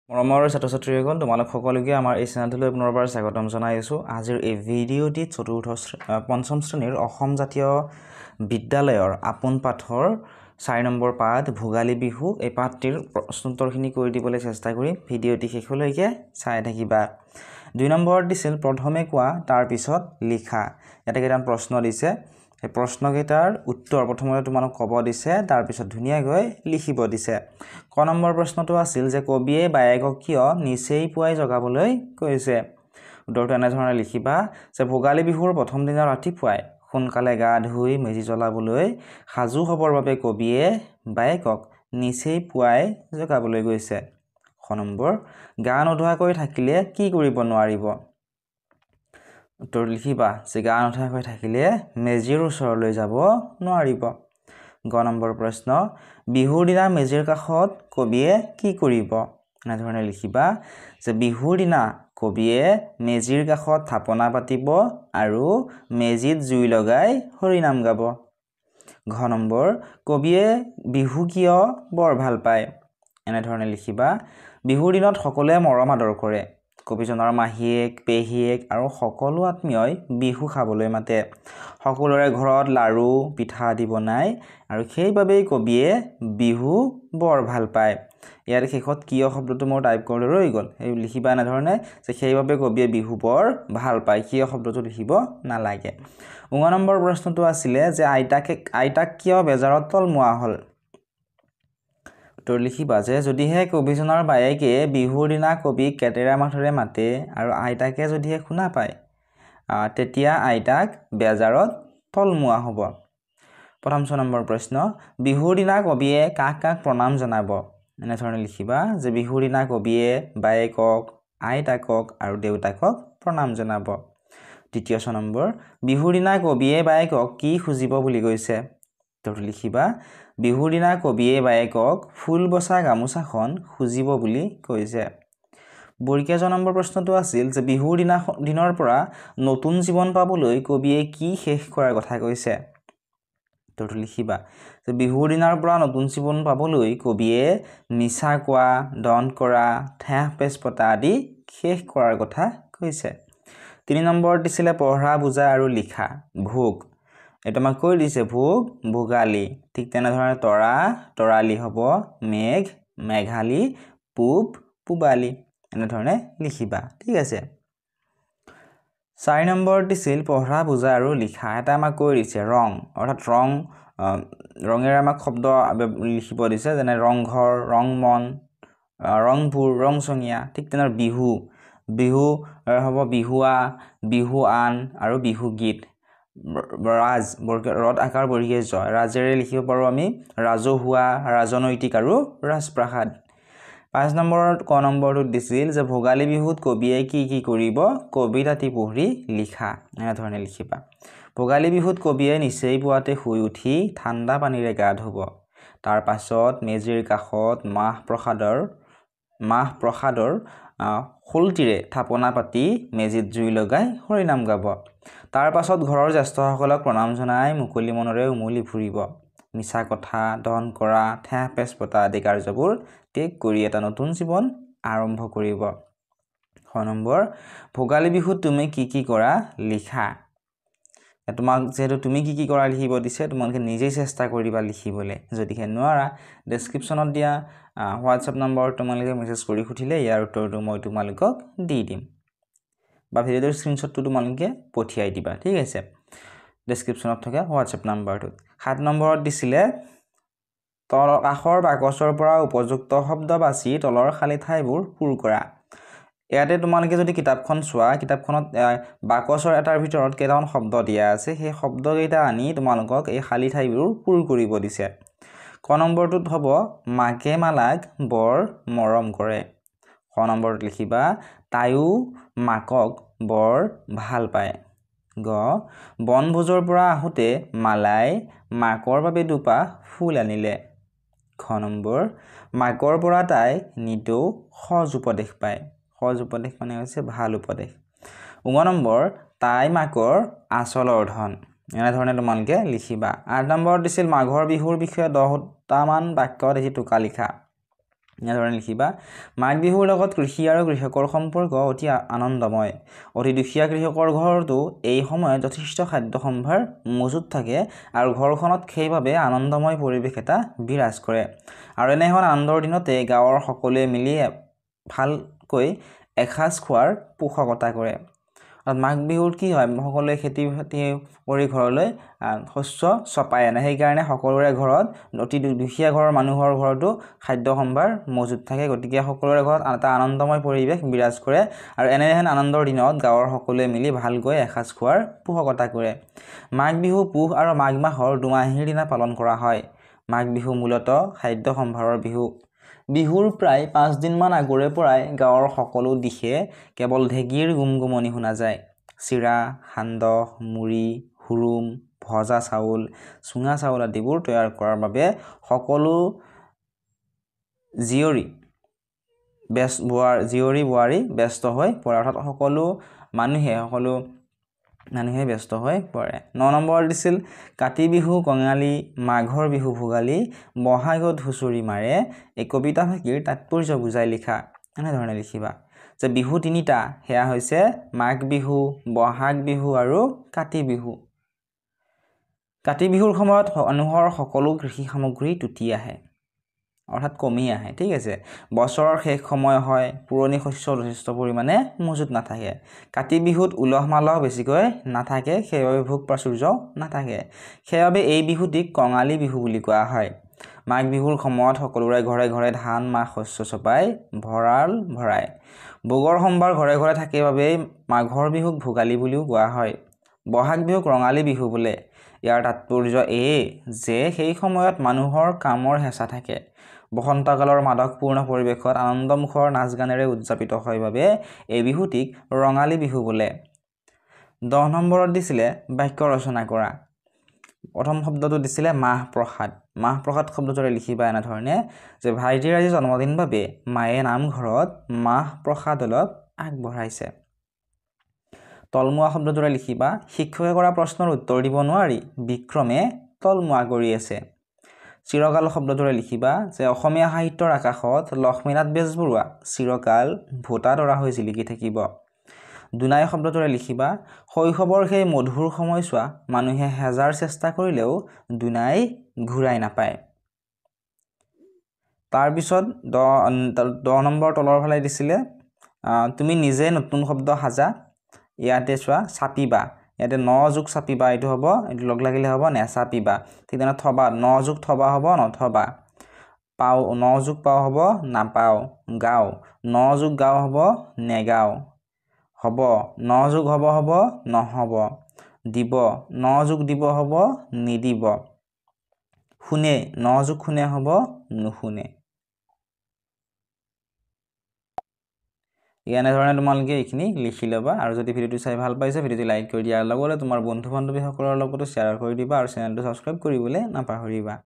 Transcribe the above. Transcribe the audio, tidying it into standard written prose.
মৰমৰ ছাত্ৰ-ছাত্ৰীসকল তোমালোক সকলোকে আমাৰ এই চেনেলটোলৈ পুনৰবাৰ স্বাগতম জনাই আছো। আজিৰ এই ভিডিঅ'টি পঞ্চম শ্ৰেণীৰ অসম জাতীয় বিদ্যালয়ৰ আপোন পাঠৰ 4 নম্বৰ পাঠ ভোগালী বিহু এই পাঠটিৰ প্ৰশ্নোত্তৰখিনি কৰি দিবলৈ চেষ্টা কৰিম। ভিডিঅ'টি শেষলৈকে চাই থাকিবা। 2 নম্বৰত দিছিল প্ৰথমে কোৱা তাৰ পিছত লিখা। এটা কেইটামান প্ৰশ্ন দিছে। এই প্ৰশ্নকেইটাৰ উত্তৰ প্ৰথমতে তোমালোক ক'ব দিছে, তাৰ পিছত ধুনীয়াকৈ লিখিব দিছে। ক নম্বৰ প্ৰশ্নটো আছিল যে কবিয়ে বায়েকক কিয় নিচেই পুৱাই জগাবলৈ কৈছে। উত্তৰটো এনেধৰণে লিখিবা যে ভোগালী বিহুৰ প্ৰথম দিনা ৰাতিপুৱাই সোনকালে গা ধুই মেজি জ্বলাবলৈ সাজু হ'বৰ বাবে কবিয়ে বায়েকক নিচেই পুৱাই জগাবলৈ গৈছে। খ নম্বৰ গা নোধোৱাকৈ থাকিলে কি কৰিব নোৱাৰিব। উত্তৰ লিখিবা যে গা নোধোৱাকৈ থাকিলে মেজিৰ ওচৰলৈ যাব নোৱাৰিব। গ নম্বৰ প্ৰশ্ন বিহুৰ দিনা মেজিৰ কাষত কবিয়ে কি কৰিব। এনেধৰণে লিখিবা যে বিহুৰ দিনা কবিয়ে মেজিৰ কাষত থাপনা পাতিব আৰু মেজিত জুই লগাই হৰিনাম গাব। ঘ নম্বৰ কবিয়ে বিহু কিয় বৰ ভাল পায়। এনেধৰণে লিখিবা বিহুৰ দিনত সকলোৱে মৰম আদৰ কৰে। কবিজনৰ মাহীয়েক পেহীয়েক আৰু সকলো আত্মীয়ই বিহু খাবলৈ মাতে। সকলোৰে ঘৰত লাড়ু পিঠা আদি বনায় আৰু সেইবাবেই কবিয়ে বিহু বৰ ভাল পায়। ইয়াৰ শেষত কিয় শব্দটো মোৰ টাইপ কৰি ৰৈ গ'ল। এই লিখিবা এনেধৰণে যে সেইবাবে কবিয়ে বিহু বৰ ভাল পায়। কিয় শব্দটো লিখিব নালাগে। 9 নম্বৰ প্ৰশ্নটো আছিলে যে আইতাক কিয় বেজাৰত তলমুৱা হ'ল। উত্তৰ লিখিবা যে যদিহে কবিজনৰ বায়েকে বিহুৰ দিনা কবিক কেতেৰা মাতেৰে মাতে আৰু আইতাকে যদিহে শুনা পায় তেতিয়া আইতাক বেজাৰত তলমুৱা হ'ব। প্ৰথম 6 নম্বৰ প্ৰশ্ন বিহুৰ দিনা কবিয়ে কাক কাক প্ৰণাম জনাব। এনেধৰণে লিখিবা যে বিহুৰ দিনা কবিয়ে বায়েকক আইতাকক আৰু দেউতাকক প্ৰণাম জনাব। দ্বিতীয় 6 নম্বৰ বিহুৰ দিনা কবিয়ে বায়েকক কি খুজিব বুলি কৈছে। উত্তৰটো লিখিবা বিহুৰ দিনা কবিয়ে বায়েকক ফুল বচা গামোচাখন খুজিব বুলি কৈছে। বৰ্গীয়া 1 নম্বৰ প্ৰশ্নটো আছিল যে বিহুৰ দিনৰ পৰা নতুন জীৱন পাবলৈ কবিয়ে কি শেষ কৰাৰ কথা কৈছে। উত্তৰটো লিখিবা যে বিহুৰ দিনাৰ পৰা নতুন জীৱন পাবলৈ কবিয়ে মিছা কোৱা দন কৰা ঠেহ পেচ পতা আদি শেষ কৰাৰ কথা কৈছে। 3 নম্বৰত দিছিলে পঢ়া বুজা আৰু লিখা। ভোগ এইটো আমাক কৈ দিছে ভোগ ভোগালী। ঠিক তেনেধৰণে তৰা তৰালী হ'ব, মেঘ মেঘালী, পূব পূবালী। এনেধৰণে লিখিবা। ঠিক আছে। 4 নম্বৰত দিছিল পঢ়া বুজা আৰু লিখা। এটা আমাক কৈ দিছে ৰং, অৰ্থাৎ ৰঙেৰে আমাক শব্দ লিখিব দিছে, যেনে ৰংঘৰ ৰংমন ৰংপুৰ ৰংচঙীয়া। ঠিক তেনেদৰে বিহু বিহু হ'ব বিহুৱা বিহুআন আৰু বিহুগীত। ৰাজ ৰদ আকাৰ বৰ্গীয় জ ৰাজেৰে লিখিব পাৰোঁ আমি ৰাজহুৱা ৰাজনৈতিক আৰু ৰাজপ্ৰাসাদ। 5 নম্বৰত ক নম্বৰটোত দিছিল যে ভোগালী বিহুত কবিয়ে কি কি কৰিব কবিতাটি পঢ়ি লিখা। এনেধৰণে লিখিবা ভোগালী বিহুত কবিয়ে নিচেই পুৱাতে শুই উঠি ঠাণ্ডা পানীৰে গা ধুব। তাৰ পাছত মেজিৰ কাষত মাহ প্ৰসাদৰ খোলটিৰে থাপনা পাতি মেজিত জুই লগাই হৰিনাম গাব। তাৰ পাছত ঘৰৰ জ্যেষ্ঠসকলক প্ৰণাম জনাই মুকলি মনেৰে উমলি ফুৰিব। মিছা কথা দন কৰা ঠেহ পেচ পতা আদি কাৰ্যবোৰ ত্যাগ কৰি এটা নতুন জীৱন আৰম্ভ কৰিব। 6 নম্বৰ ভোগালী বিহুত তুমি কি কি কৰা লিখা। তোমাক যিহেতু তুমি কি কি কৰা লিখিব দিছে, তোমালোকে নিজেই চেষ্টা কৰিবা লিখিবলৈ। যদিহে নোৱাৰা ডেছক্ৰিপশ্যনত দিয়া হোৱাটছএপ নম্বৰত তোমালোকে মেছেজ কৰি সুধিলে ইয়াৰ উত্তৰটো মই তোমালোকক দি দিম, বা ভিডিঅ'টোৰ স্ক্ৰীনশ্বটটো তোমালোকে পঠিয়াই দিবা। ঠিক আছে, ডেছক্ৰিপশ্যনত থকা হোৱাটছএপ নম্বৰটোত। 7 নম্বৰত দিছিলে কাষৰ বাকচৰ পৰা উপযুক্ত শব্দ বাছি তলৰ খালী ঠাইবোৰ পূৰ কৰা। ইয়াতে তোমালোকে যদি কিতাপখন চোৱা, কিতাপখনত বাকচৰ এটাৰ ভিতৰত কেইটামান শব্দ দিয়া আছে। সেই শব্দকেইটা আনি তোমালোকক এই খালী ঠাইবোৰ পূৰ কৰিব দিছে। ক নম্বৰটোত হ'ব মাকে মালাক বৰ মৰম কৰে। খ নম্বৰত লিখিবা তাইও মাকক বৰ ভাল পায়। গ বনভোজৰ পৰা আহোঁতে মালাই মাকৰ বাবে দুপা ফুল আনিলে। খ নম্বৰ মাকৰ পৰা তাই নিতৌ সজ উপদেশ পায়। সজ উপদেশ মানে হৈছে ভাল উপদেশ। 9 নম্বৰ তাই মাকৰ আচলৰ ধন। এনেধৰণে তোমালোকে লিখিবা। 8 নম্বৰত দিছিল মাঘৰ বিহুৰ বিষয়ে 10টামান বাক্য দেখি টোকা লিখা। এনেধৰণে লিখিবা মাঘ বিহুৰ লগত কৃষি আৰু কৃষকৰ সম্পৰ্ক অতি আনন্দময় অতি দুখীয়া কৃষকৰ ঘৰতো এই সময়ত যথেষ্ট খাদ্য সম্ভাৰ মজুত থাকে আৰু ঘৰখনত সেইভাৱে আনন্দময় পৰিৱেশ এটা বিৰাজ কৰে আৰু এনেহেন আনন্দৰ দিনতে গাঁৱৰ সকলোৱে মিলি ভালকৈ এসাঁজ খোৱাৰ পোষকতা কৰে মাঘ বিহুত কি হয় সকলোৱে খেতি কৰি ঘৰলৈ শস্য চপাই আনে সেইকাৰণে সকলোৰে ঘৰত অতি দুখীয়া ঘৰৰ মানুহৰ ঘৰতো খাদ্য সম্ভাৰ মজুত থাকে গতিকে সকলোৰে ঘৰত এটা আনন্দময় পৰিৱেশ বিৰাজ কৰে আৰু এনেহেন আনন্দৰ দিনত গাঁৱৰ সকলোৱে মিলি ভালকৈ এসাঁজ খোৱাৰ পোষকতা কৰে মাঘ বিহু পুহ আৰু মাঘ মাহৰ দুমাহীৰ দিনা পালন কৰা হয় মাঘ বিহু মূলতঃ খাদ্য সম্ভাৰৰ বিহু বিহুৰ প্ৰায় 5 দিনমান আগৰে পৰাই গাঁৱৰ সকলো দিশে কেৱল ঢেঁকীৰ গুমগুমনি শুনা যায় চিৰা সান্দহ মুড়ি হুৰুম ভজা চাউল চুঙা চাউল আদিবোৰ তৈয়াৰ কৰাৰ বাবে সকলো জীয়ৰী বোৱাৰী ব্যস্ত হৈ পৰে অৰ্থাৎ সকলো মানুহে ব্যস্ত হৈ পৰে 9 নম্বৰ দিছিল কাতি বিহু কঙালী মাঘৰ বিহু ভোগালী বহাগত হুঁচৰি মাৰে এই কবিতা ভাষীৰ তাৎপৰ্য বুজাই লিখা এনেধৰণে লিখিবা যে বিহু তিনিটা হেয়া হৈছে মাঘ বিহু বহাগ বিহু আৰু কাতি বিহু কাতি বিহুৰ সময়ত মানুহৰ সকলো কৃষি সামগ্ৰী টুটি আহে অৰ্থাৎ কমি আহে ঠিক আছে বছৰৰ শেষ সময় হয় পুৰণি শস্য যথেষ্ট পৰিমাণে মজুত নাথাকে কাতি বিহুত উলহ মালহ বেছিকৈ নাথাকে সেইবাবে ভোগ প্ৰাচুৰ্য নাথাকে সেইবাবে এই বিহুটিক কঙালী বিহু বুলি কোৱা হয় মাঘ বিহুৰ সময়ত সকলোৰে ঘৰে ঘৰে ধান মাহ শস্য চপাই ভঁৰাল ভৰাই ভোগৰ সম্ভাৰ ঘৰে ঘৰে থাকে বাবে মাঘৰ বিহুক ভোগালী বুলিও কোৱা হয় বহাগ বিহুক ৰঙালী বিহু বোলে ইয়াৰ তাৎপৰ্য এই যে সেই সময়ত মানুহৰ কামৰ হেঁচা থাকে বসন্তকালৰ মাদকপূৰ্ণ পৰিৱেশত আনন্দমুখৰ নাচ গানেৰে উদযাপিত হয় বাবে এই বিহুটিক ৰঙালী বিহু বোলে 10 নম্বৰত দিছিলে বাক্য ৰচনা কৰা প্ৰথম শব্দটো দিছিলে মাহ প্ৰসাদ শব্দটোৰে লিখিবা এনেধৰণে যে ভাইটিৰ আজি জন্মদিন বাবে মায়ে নামঘৰত মাহ প্ৰসাদ অলপ আগবঢ়াইছে তলমুৱা শব্দটোৰে লিখিবা শিক্ষকে কৰা প্ৰশ্নৰ উত্তৰ দিব নোৱাৰি বিক্ৰমে তলমুৱা কৰি আছে চিৰকাল শব্দটোৰে লিখিবা যে অসমীয়া সাহিত্যৰ আকাশত লক্ষ্মীনাথ বেজবৰুৱা চিৰকাল ভোটা তৰা হৈ জিলিকি থাকিব দুনাই শব্দটোৰে লিখিবা শৈশৱৰ সেই মধুৰ সময়ছোৱা মানুহে হাজাৰ চেষ্টা কৰিলেও দুনাই ঘূৰাই নাপায় তাৰ পিছত 10 নম্বৰ তলৰ ফালে দিছিলে তুমি নিজে নতুন শব্দ সাজা ইয়াতে চোৱা চাপিবা ইয়াতে ন যোগ চাপিবা এইটো হ'ব এইটো লগ লাগিলে হ'ব নেচাপিবা ঠিক তেনে থবা ন যোগ থবা হ'ব নথবা পাও ন যোগ পাও হ'ব নাপাও গাও ন যোগ গাও হ'ব নেগাও হ'ব ন যোগ হ'ব নহব দিব ন যোগ দিব হ'ব নিদিব শুনে ন যোগ শুনে হ'ব নুশুনে এনেধৰণে তোমালোকে এইখিনি লিখি ল'বা আৰু যদি ভিডিঅ'টো চাই ভাল পাইছে ভিডিঅ'টো লাইক কৰি দিয়াৰ লগতে তোমাৰ বন্ধু বান্ধৱীসকলৰ লগতো শ্বেয়াৰ কৰি দিবা আৰু চেনেলটো ছাবস্ক্ৰাইব কৰিবলৈ নাপাহৰিবা